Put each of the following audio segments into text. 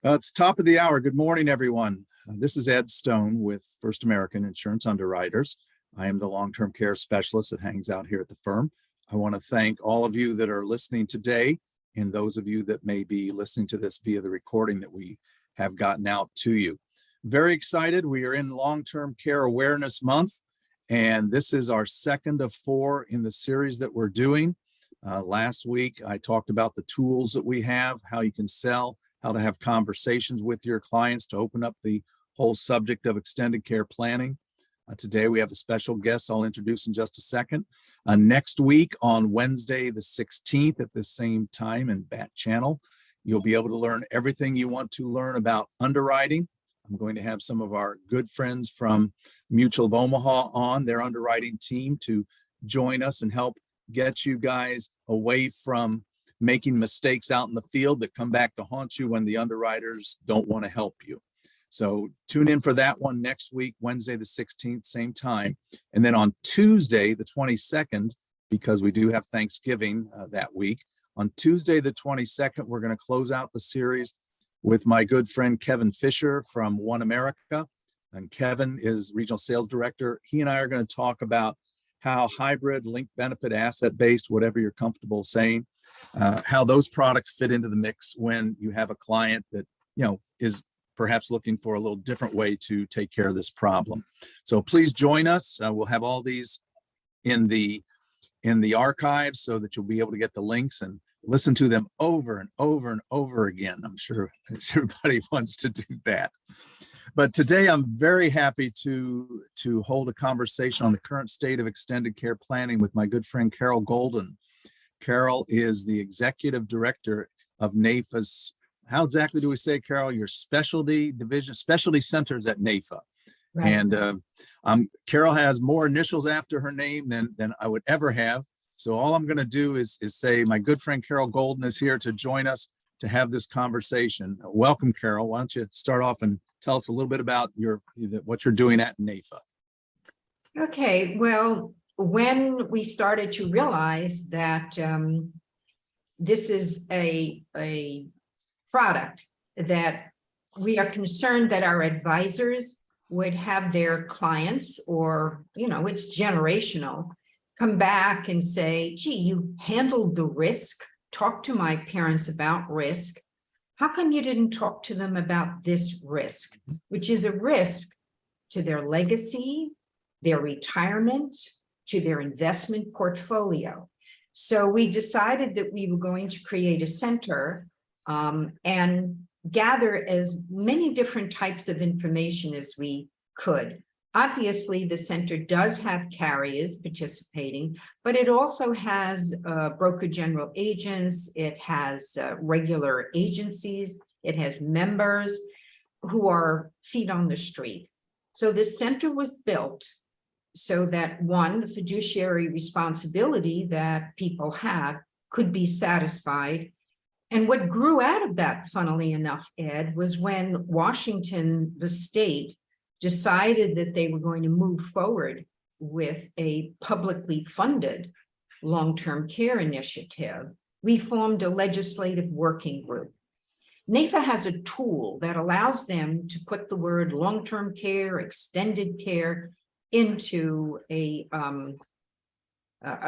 It's top of the hour. Good morning, everyone. This is Ed Stone with First American Insurance Underwriters. I am the long-term care specialist that hangs out here at the firm. I want to thank all of you that are listening today and those of you that may be listening to this via the recording that we have gotten out to you. Very excited. We are in Long-Term Care Awareness Month, and this is our second of 4 in the series that we're doing. Last week, I talked about the tools that we have, how you can sell, how to have conversations with your clients to open up the whole subject of extended care planning. Today, we have a special guest I'll introduce in just a second. Next week on Wednesday, the 16th at the same time in Bat Channel, you'll be able to learn everything you want to learn about underwriting. I'm going to have some of our good friends from Mutual of Omaha on their underwriting team to join us and help get you guys away from making mistakes out in the field that come back to haunt you when the underwriters don't want to help you. So tune in for that one next week, Wednesday the 16th, same time. And then on Tuesday, the 22nd, because we do have Thanksgiving that week, on Tuesday the 22nd, we're going to close out the series with my good friend Kevin Fisher from One America. And Kevin is Regional Sales Director. He and I are going to talk about how hybrid, linked benefit, asset-based, whatever you're comfortable saying, how those products fit into the mix when you have a client that, is perhaps looking for a little different way to take care of this problem. So please join us. We'll have all these in the archives so that you'll be able to get the links and listen to them over and over and over again. I'm sure everybody wants to do that. But today I'm very happy to hold a conversation on the current state of extended care planning with my good friend Carol Golden. Carol is the executive director of NAIFA's, how exactly do we say, Carol, your specialty division, specialty centers at NAIFA. Right. And Carol has more initials after her name than I would ever have. So all I'm going to do is say my good friend Carol Golden is here to join us to have this conversation. Welcome, Carol. Why don't you start off and tell us a little bit about what you're doing at NAIFA. Okay, well, when we started to realize that this is a product that we are concerned that our advisors would have their clients, or, it's generational, come back and say, gee, you handled the risk, talk to my parents about risk. How come you didn't talk to them about this risk, which is a risk to their legacy, their retirement, to their investment portfolio? So we decided that we were going to create a center and gather as many different types of information as we could. Obviously, the center does have carriers participating, but it also has broker general agents. It has regular agencies. It has members who are feet on the street. So this center was built so that, one, the fiduciary responsibility that people have could be satisfied. And what grew out of that, funnily enough, Ed, was when Washington, the state, decided that they were going to move forward with a publicly funded long-term care initiative, we formed a legislative working group. NAIFA has a tool that allows them to put the word long-term care, extended care into a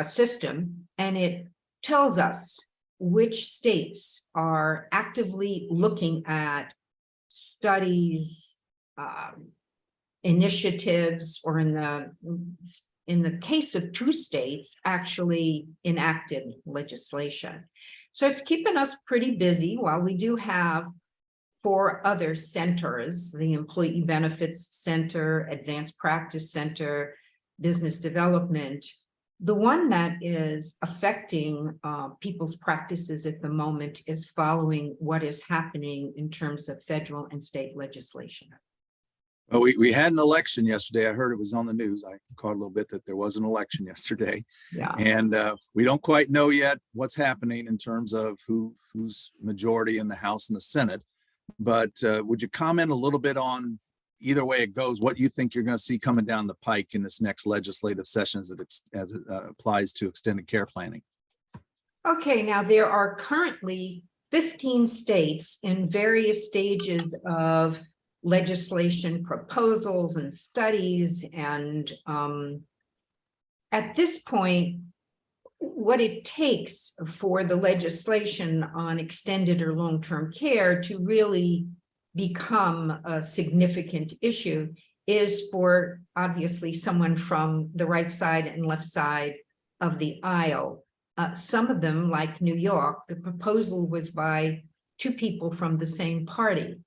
system, and it tells us which states are actively looking at studies, initiatives, or in the case of 2 states, actually enacted legislation. So it's keeping us pretty busy, while we do have 4 other centers: the Employee Benefits Center, Advanced Practice Center, Business Development. The one that is affecting people's practices at the moment is following what is happening in terms of federal and state legislation. Well, we had an election yesterday. I heard it was on the news. I caught a little bit that there was an election yesterday. Yeah. And we don't quite know yet what's happening in terms of who's majority in the House and the Senate. But would you comment a little bit on, either way it goes, what you think you're going to see coming down the pike in this next legislative session as it applies to extended care planning? Okay, now there are currently 15 states in various stages of legislation proposals and studies. And at this point, what it takes for the legislation on extended or long-term care to really become a significant issue is for obviously someone from the right side and left side of the aisle. Some of them, like New York, the proposal was by two people from the same party,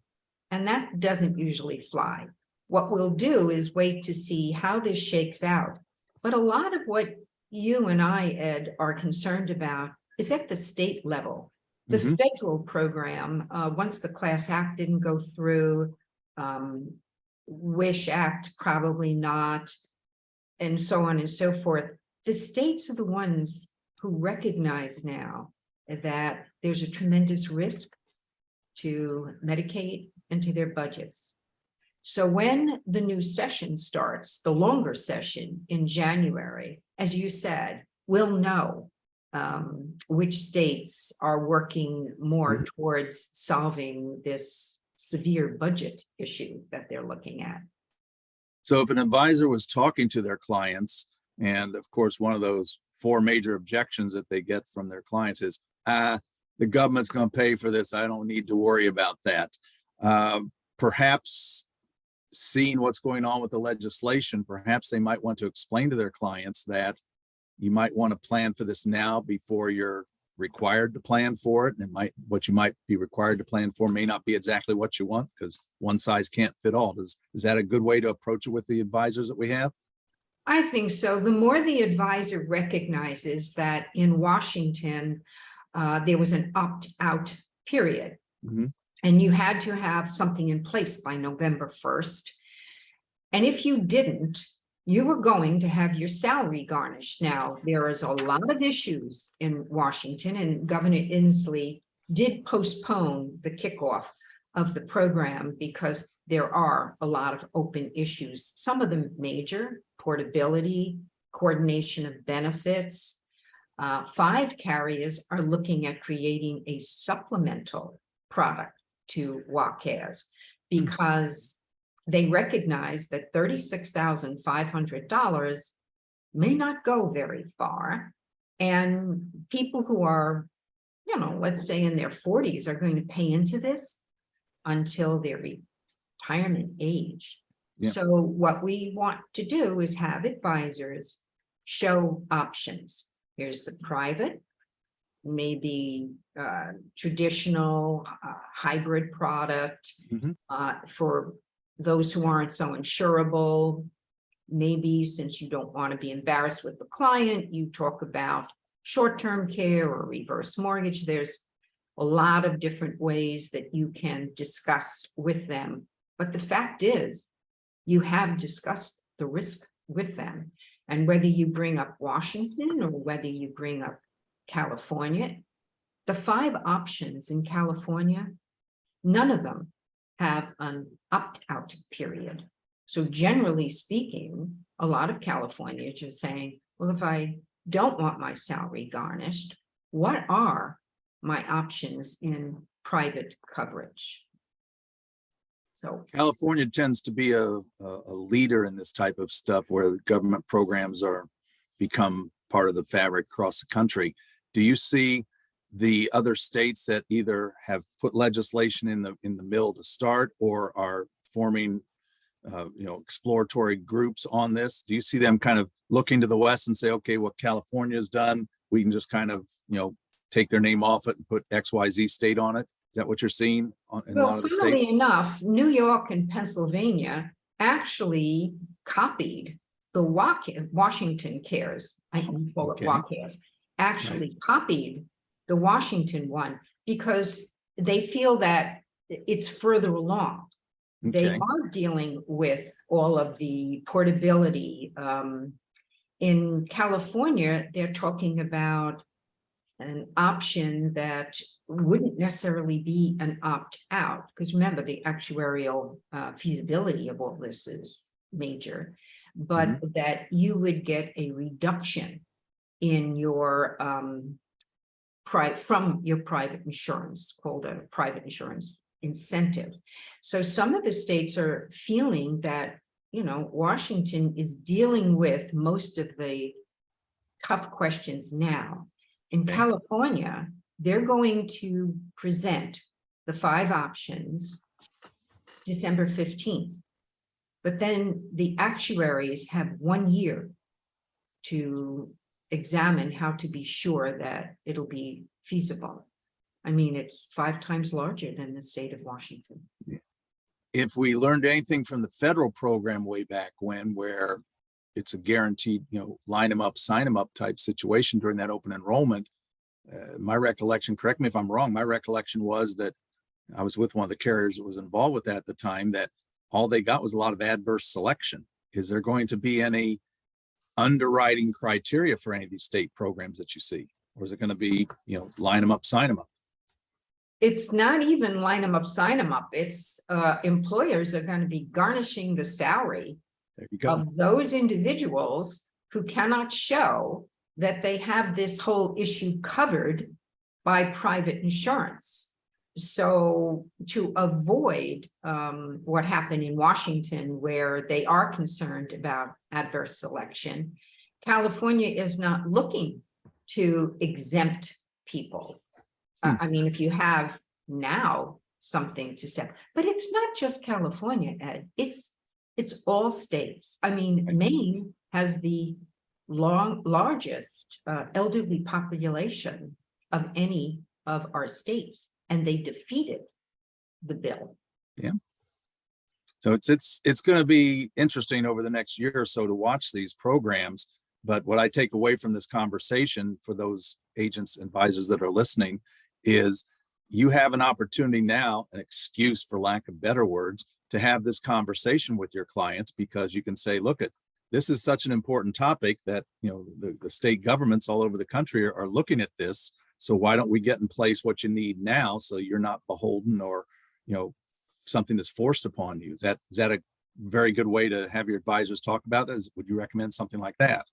and that doesn't usually fly. What we'll do is wait to see how this shakes out. But a lot of what you and I, Ed, are concerned about is at the state level. The federal program, once the Class Act didn't go through, WISH Act probably not, and so on and so forth. The states are the ones who recognize now that there's a tremendous risk to Medicaid and to their budgets. So when the new session starts, the longer session in January, as you said, we'll know which states are working more towards solving this severe budget issue that they're looking at. So if an advisor was talking to their clients, and of course, one of those 4 major objections that they get from their clients is, the government's going to pay for this. I don't need to worry about that. Perhaps seeing what's going on with the legislation, perhaps they might want to explain to their clients that you might want to plan for this now before you're required to plan for it. And what you might be required to plan for may not be exactly what you want, because one size can't fit all. Is that a good way to approach it with the advisors that we have? I think so. The more the advisor recognizes that in Washington, there was an opt-out period, and you had to have something in place by November 1st. And if you didn't, you were going to have your salary garnished. Now, there is a lot of issues in Washington, and Governor Inslee did postpone the kickoff of the program because there are a lot of open issues, some of them major: portability, coordination of benefits. 5 carriers are looking at creating a supplemental product to WACAS because they recognize that $36,500 may not go very far. And people who are, let's say in their 40s are going to pay into this until their retirement age. Yeah. So what we want to do is have advisors show options. Here's the private, maybe traditional hybrid product for those who aren't so insurable. Maybe since you don't want to be embarrassed with the client, you talk about short-term care or reverse mortgage. There's a lot of different ways that you can discuss with them. But the fact is, you have discussed the risk with them. And whether you bring up Washington or whether you bring up California, the 5 options in California, none of them have an opt-out period. So generally speaking, a lot of Californians are saying, well, if I don't want my salary garnished, what are my options in private coverage? So California tends to be a leader in this type of stuff, where government programs are become part of the fabric across the country. Do you see the other states that either have put legislation in the mill to start or are forming exploratory groups on this? Do you see them kind of looking to the West and say, okay, what California's done, we can just kind of take their name off it and put XYZ state on it? Is that what you're seeing in a lot of the funnily states? enough, New York and Pennsylvania actually copied the Washington CARES, I can call it WACAS, actually copied the Washington one because they feel that it's further along. They are dealing with all of the portability. In California, they're talking about an option that wouldn't necessarily be an opt-out, because remember, the actuarial feasibility of all this is major, but that you would get a reduction in your from your private insurance, called a private insurance incentive. So some of the states are feeling that, Washington is dealing with most of the tough questions now. In Okay. California, they're going to present the 5 options December 15th. But then the actuaries have 1 year to examine how to be sure that it'll be feasible. I mean, it's 5 times larger than the state of Washington. If we learned anything from the federal program way back when, where it's a guaranteed, line them up, sign them up type situation during that open enrollment, my recollection, correct me if I'm wrong, my recollection was that I was with one of the carriers that was involved with that at the time, that all they got was a lot of adverse selection. Is there going to be any underwriting criteria for any of these state programs that you see? Or is it going to be, line them up, sign them up? It's not even line them up, sign them up. It's employers are going to be garnishing the salary There you go. of those individuals who cannot show that they have this whole issue covered by private insurance. So to avoid what happened in Washington, where they are concerned about adverse selection, California is not looking to exempt people. I mean, if you have now something to say, but it's not just California, Ed, it's all states. I mean, Maine has the largest elderly population of any of our states, and they defeated the bill. Yeah. So it's going to be interesting over the next year or so to watch these programs. But what I take away from this conversation for those agents, advisors that are listening, is you have an opportunity now, an excuse for lack of better words, to have this conversation with your clients, because you can say, look, this is such an important topic that, the state governments all over the country are looking at this. So why don't we get in place what you need now, so you're not beholden or, something that's forced upon you? Is that a very good way to have your advisors talk about this? Would you recommend something like that?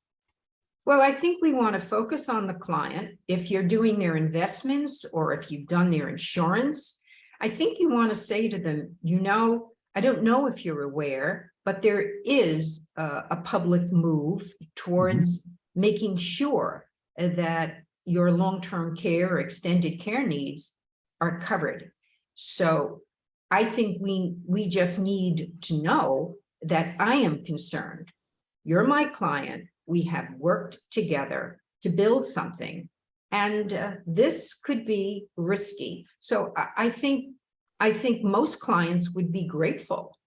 Well, I think we want to focus on the client. If you're doing their investments or if you've done their insurance, I think you want to say to them, I don't know if you're aware, but there is a public move towards making sure that your long-term care or extended care needs are covered. So I think we just need to know that I am concerned. You're my client. We have worked together to build something, and this could be risky. So I think most clients would be grateful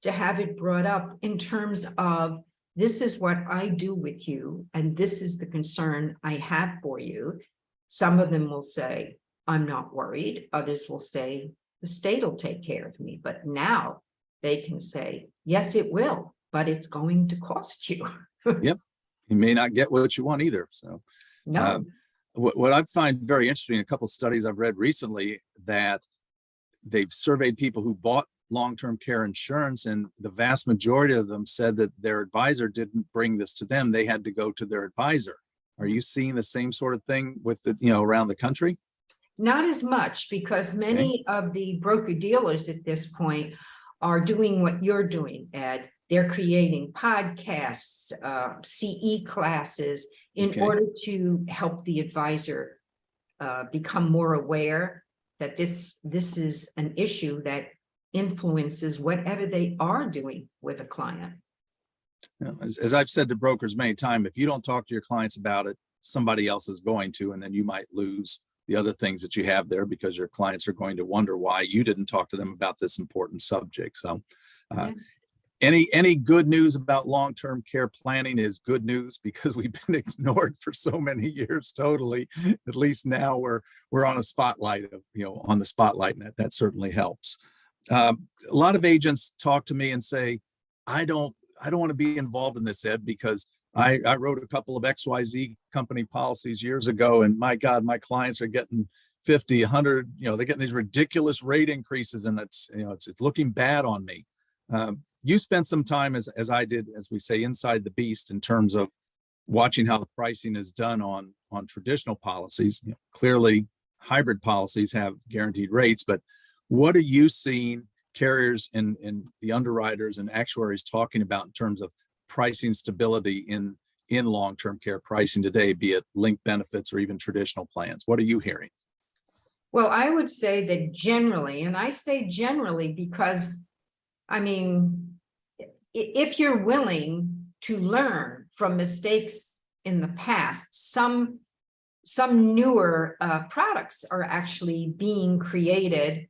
to have it brought up in terms of, this is what I do with you, and this is the concern I have for you. Some of them will say, I'm not worried. Others will say, the state will take care of me. But now they can say, yes, it will, but it's going to cost you. Yep. You may not get what you want either. So No. What I find very interesting, a couple of studies I've read recently, that they've surveyed people who bought long-term care insurance, and the vast majority of them said that their advisor didn't bring this to them. They had to go to their advisor. Are you seeing the same sort of thing with around the country? Not as much, because many of the broker dealers at this point are doing what you're doing, Ed. They're creating podcasts, CE classes in order to help the advisor become more aware that this is an issue that influences whatever they are doing with a client. As I've said to brokers many times, if you don't talk to your clients about it, somebody else is going to, and then you might lose the other things that you have there, because your clients are going to wonder why you didn't talk to them about this important subject. So any good news about long-term care planning is good news, because we've been ignored for so many years. Totally. At least now we're on a spotlight of, on the spotlight, and that certainly helps. A lot of agents talk to me and say, I don't want to be involved in this, Ed, because I wrote a couple of XYZ company policies years ago, and my God, my clients are getting 50, 100, they're getting these ridiculous rate increases, and it's looking bad on me. You spent some time, as I did, as we say, inside the beast, in terms of watching how the pricing is done on traditional policies. Clearly, hybrid policies have guaranteed rates, but what are you seeing carriers and the underwriters and actuaries talking about in terms of pricing stability in long-term care pricing today, be it linked benefits or even traditional plans? What are you hearing? Well, I would say that generally, and I say generally because, I mean, if you're willing to learn from mistakes in the past, some newer products are actually being created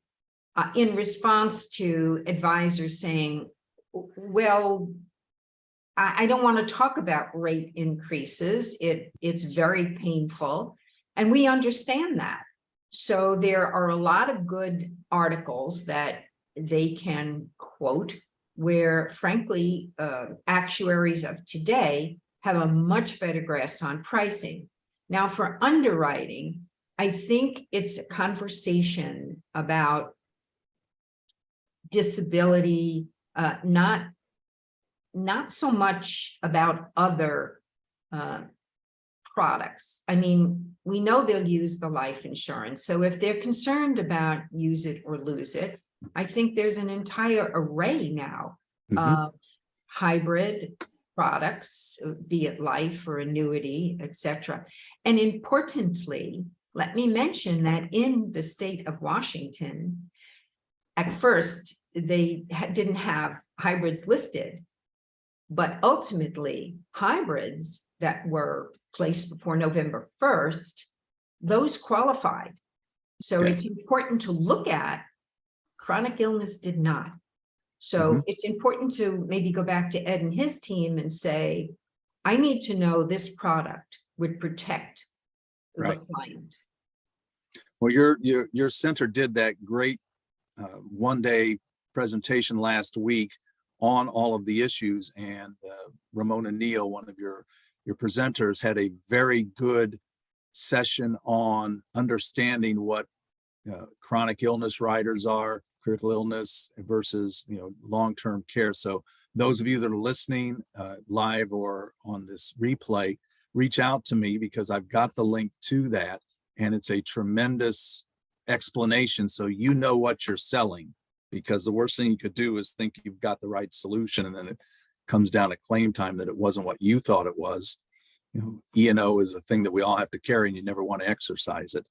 in response to advisors saying, well, I don't want to talk about rate increases. It's very painful. And we understand that. So there are a lot of good articles that they can quote where, frankly, actuaries of today have a much better grasp on pricing. Now, for underwriting, I think it's a conversation about disability, not so much about other products. I mean, we know they'll use the life insurance. So if they're concerned about use it or lose it, I think there's an entire array now of hybrid products, be it life or annuity, etc. And importantly, let me mention that in the state of Washington, at first, they didn't have hybrids listed, but ultimately hybrids that were placed before November 1st, those qualified. So it's important to look at. Chronic illness did not. So it's important to maybe go back to Ed and his team and say, I need to know this product would protect the client. Well, your center did that great one-day presentation last week on all of the issues, and Ramona Neal, one of your presenters, had a very good session on understanding what chronic illness riders are, critical illness versus long-term care. So those of you that are listening live or on this replay, reach out to me because I've got the link to that, and it's a tremendous explanation so you know what you're selling, because the worst thing you could do is think you've got the right solution and then it comes down to claim time that it wasn't what you thought it was. E&O is a thing that we all have to carry and you never want to exercise it.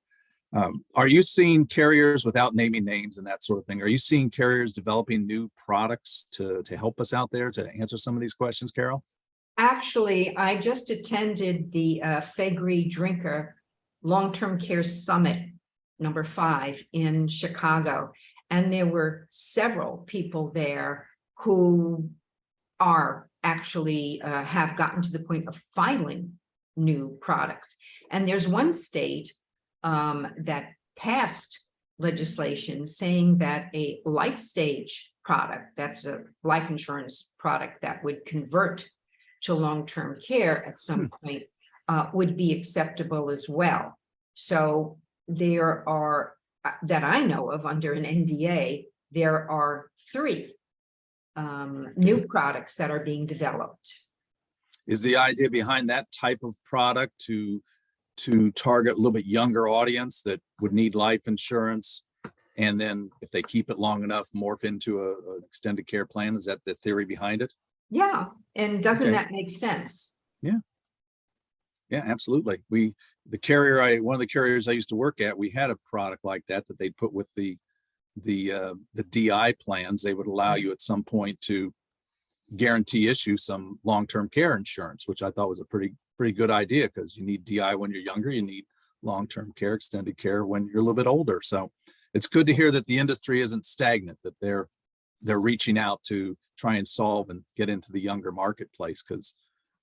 Are you seeing carriers, without naming names and that sort of thing, are you seeing carriers developing new products to help us out there to answer some of these questions, Carol? Actually, I just attended the Faegre Drinker Long-Term Care Summit number 5 in Chicago. And there were several people there who are actually have gotten to the point of filing new products. And there's one state that passed legislation saying that a life stage product, that's a life insurance product that would convert to long-term care at some point, would be acceptable as well. So there are, that I know of under an NDA, there are 3 new products that are being developed. Is the idea behind that type of product to target a little bit younger audience that would need life insurance, and then if they keep it long enough, morph into an extended care plan? Is that the theory behind it? Yeah, and doesn't that make sense? Yeah, absolutely. One of the carriers I used to work at, we had a product like that they'd put with the DI plans. They would allow you at some point to guarantee issue some long-term care insurance, which I thought was a pretty good idea, because you need DI when you're younger, you need long-term care, extended care when you're a little bit older. So it's good to hear that the industry isn't stagnant, that they're reaching out to try and solve and get into the younger marketplace, because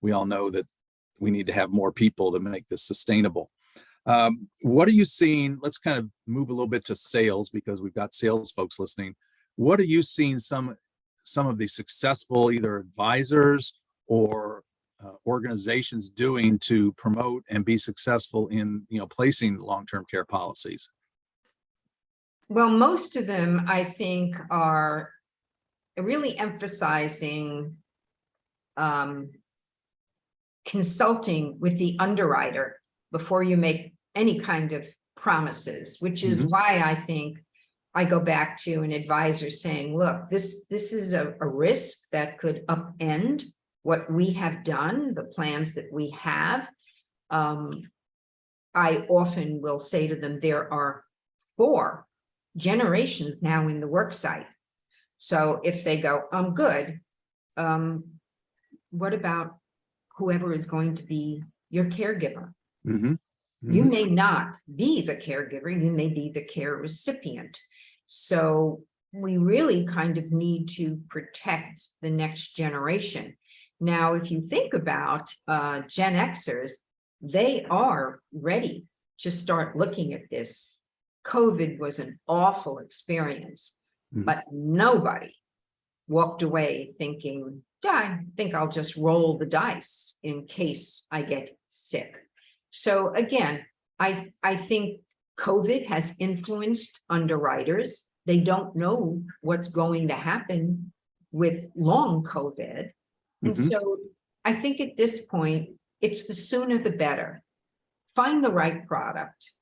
we all know that we need to have more people to make this sustainable. What are you seeing? Let's kind of move a little bit to sales, because we've got sales folks listening. What are you seeing some of the successful either advisors or organizations doing to promote and be successful in placing long-term care policies? Well, most of them, I think, are really emphasizing consulting with the underwriter before you make any kind of promises, which is why I think I go back to an advisor saying, look, this is a risk that could upend what we have done, the plans that we have. I often will say to them, there are 4 generations now in the work site. So if they go, I'm good, what about whoever is going to be your caregiver? You may not be the caregiver, you may be the care recipient. So we really kind of need to protect the next generation. Now, if you think about Gen Xers, they are ready to start looking at this. COVID was an awful experience, but nobody walked away thinking, yeah, I think I'll just roll the dice in case I get sick. So again, I think COVID has influenced underwriters. They don't know what's going to happen with long COVID. And so I think at this point, it's the sooner the better. Find the right product.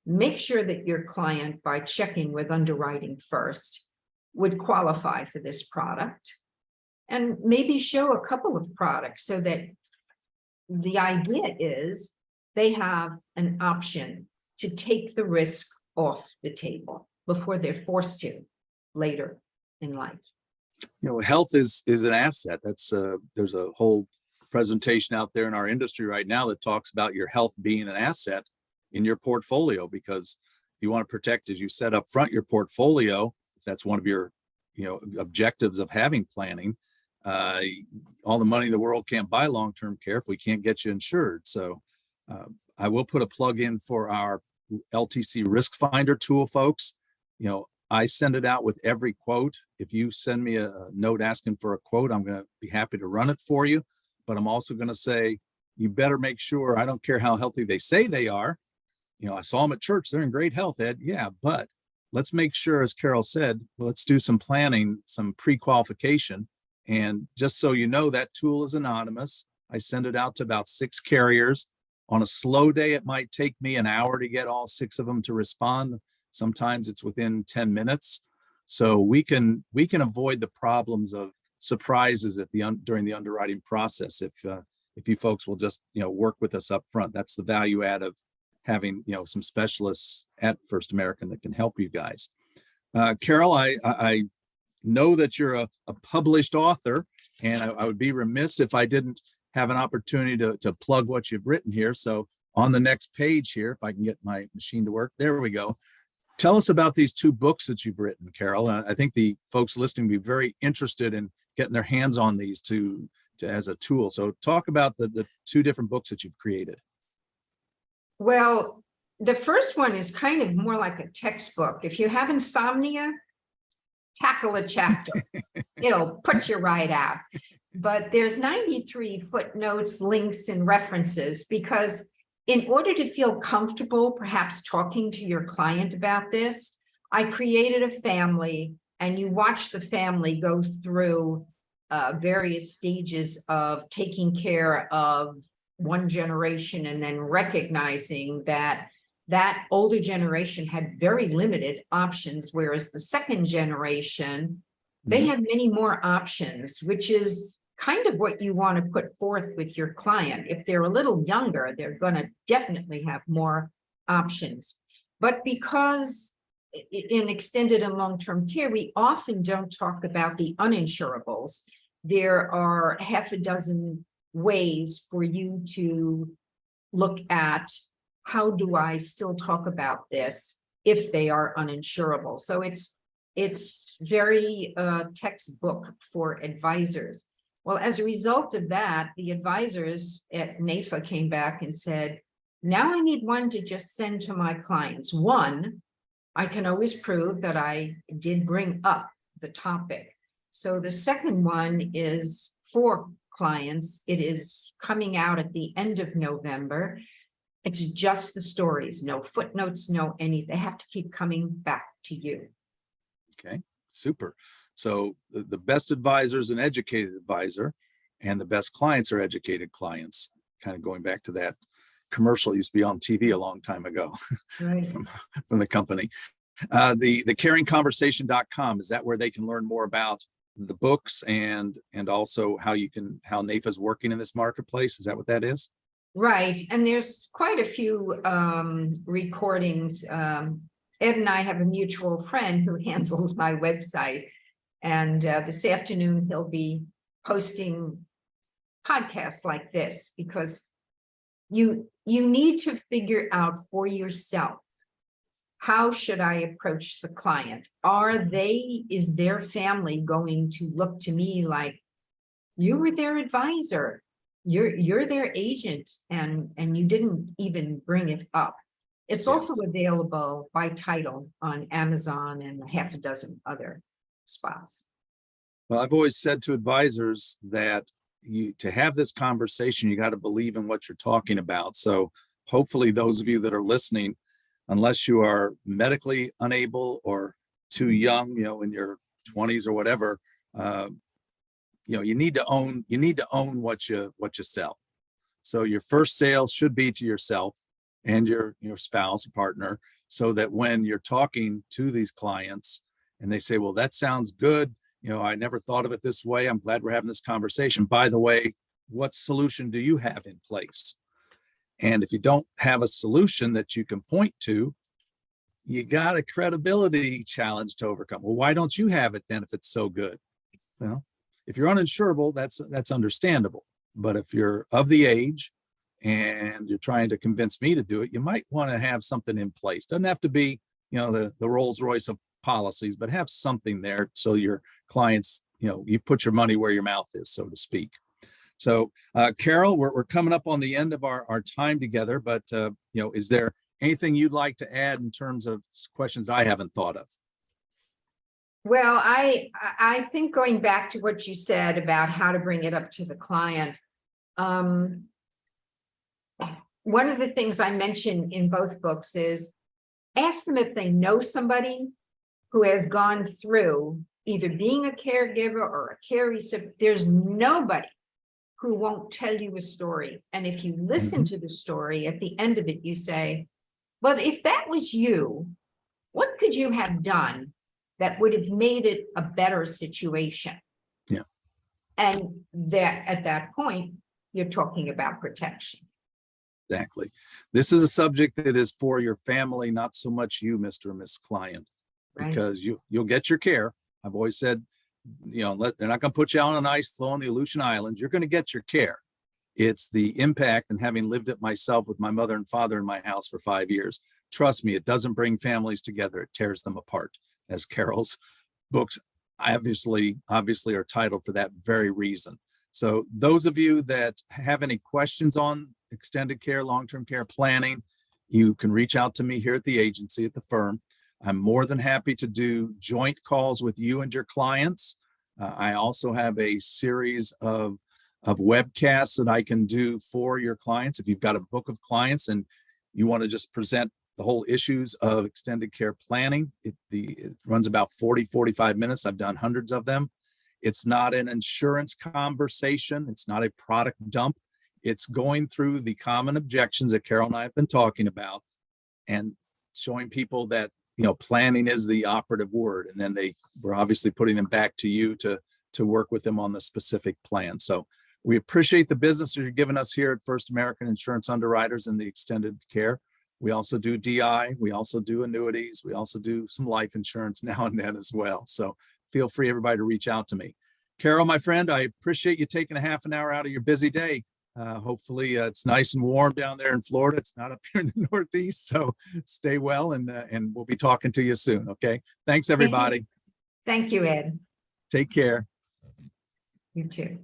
Make sure that your client, by checking with underwriting first, would qualify for this product. And maybe show a couple of products so that the idea is they have an option to take the risk off the table before they're forced to later in life. You know, health is an asset. That's there's a whole presentation out there in our industry right now that talks about your health being an asset in your portfolio, because you want to protect, as you said up front, your portfolio. If that's one of your, objectives of having planning, all the money in the world can't buy long-term care if we can't get you insured. So I will put a plug in for our LTC Risk Finder tool, folks. I send it out with every quote. If you send me a note asking for a quote, I'm going to be happy to run it for you. But I'm also going to say, you better make sure, I don't care how healthy they say they are. I saw them at church, they're in great health, Ed. Yeah, but let's make sure, as Carol said, let's do some planning, some pre-qualification. And just so you know, that tool is anonymous. I send it out to about 6 carriers. On a slow day, it might take me an hour to get all 6 of them to respond. Sometimes it's within 10 minutes. So we can avoid the problems of surprises during the underwriting process if you folks will just work with us up front. That's the value add of having some specialists at First American that can help you guys. Carol, I know that you're a published author, and I would be remiss if I didn't have an opportunity to plug what you've written here. So on the next page here, if I can get my machine to work, there we go. Tell us about these 2 books that you've written, Carol. I think the folks listening will be very interested in getting their hands on these to as a tool. So talk about the 2 different books that you've created. Well, the first one is kind of more like a textbook. If you have insomnia, tackle a chapter. It'll put you right out. But there's 93 footnotes, links, and references, because in order to feel comfortable, perhaps talking to your client about this, I created a family, and you watch the family go through various stages of taking care of one generation, and then recognizing that that older generation had very limited options, whereas the second generation, they had many more options, which is kind of what you want to put forth with your client. If they're a little younger, they're going to definitely have more options. But because in extended and long-term care, we often don't talk about the uninsurables. There are half a dozen ways for you to look at, how do I still talk about this if they are uninsurable? So it's very textbook for advisors. Well, as a result of that, the advisors at NAIFA came back and said, now I need one to just send to my clients. One, I can always prove that I did bring up the topic. So the second one is for clients. It is coming out at the end of November. It's just the stories, no footnotes, no anything. They have to keep coming back to you. Okay, super. So the best advisor is an educated advisor, and the best clients are educated clients. kind of going back to that commercial used to be on TV a long time ago Right. from the company. The caringconversation.com, is that where they can learn more about the books and also how NAIFA's working in this marketplace? Is that what that is? Right, and there's quite a few recordings. Ed and I have a mutual friend who handles my website, and this afternoon he'll be posting podcasts like this, because you need to figure out for yourself, how should I approach the client? Is their family going to look to me like, you were their advisor, you're their agent, and you didn't even bring it up? It's also available by title on Amazon and a half a dozen other spots. Well, I've always said to advisors that to have this conversation, you got to believe in what you're talking about. So hopefully those of you that are listening, unless you are medically unable or too young, in your 20s or whatever, you need to own what you sell. So your first sale should be to yourself and your spouse or partner, so that when you're talking to these clients and they say, well, that sounds good, I never thought of it this way, I'm glad we're having this conversation. By the way, what solution do you have in place? And if you don't have a solution that you can point to, you got a credibility challenge to overcome. Well, why don't you have it then if it's so good? Well, if you're uninsurable, that's understandable. But if you're of the age and you're trying to convince me to do it, you might want to have something in place. Doesn't have to be, the Rolls Royce of policies, but have something there so your clients, you put your money where your mouth is, so to speak. So, Carol, we're coming up on the end of our time together, but, is there anything you'd like to add in terms of questions I haven't thought of? Well, I think going back to what you said about how to bring it up to the client, one of the things I mentioned in both books is ask them if they know somebody who has gone through either being a caregiver or a care recipient. There's nobody who won't tell you a story. And if you listen to the story, at the end of it, you say, but if that was you, what could you have done that would have made it a better situation? Yeah. And that at that point, you're talking about protection. Exactly. This is a subject that is for your family, not so much you, Mr. and Miss Client, Right. because you'll get your care. I've always said, they're not going to put you out on an ice floe on the Aleutian Islands. You're going to get your care. It's the impact, and having lived it myself with my mother and father in my house for 5 years, trust me, it doesn't bring families together. It tears them apart, as Carol's books obviously are titled for that very reason. So those of you that have any questions on extended care, long-term care planning, you can reach out to me here at the agency, at the firm. I'm more than happy to do joint calls with you and your clients. I also have a series of webcasts that I can do for your clients. If you've got a book of clients and you want to just present the whole issues of extended care planning, it runs about 45 minutes. I've done hundreds of them. It's not an insurance conversation. It's not a product dump. It's going through the common objections that Carol and I have been talking about and showing people that, planning is the operative word. And then we're obviously putting them back to you to work with them on the specific plan. So we appreciate the business that you're giving us here at First American Insurance Underwriters in the extended care. We also do DI, we also do annuities, we also do some life insurance now and then as well. So feel free, everybody, to reach out to me. Carol, my friend, I appreciate you taking a half an hour out of your busy day. Hopefully it's nice and warm down there in Florida. It's not up here in the Northeast, so stay well, and we'll be talking to you soon. Okay. Thanks, everybody. Thank you, Ed. Take care. You too.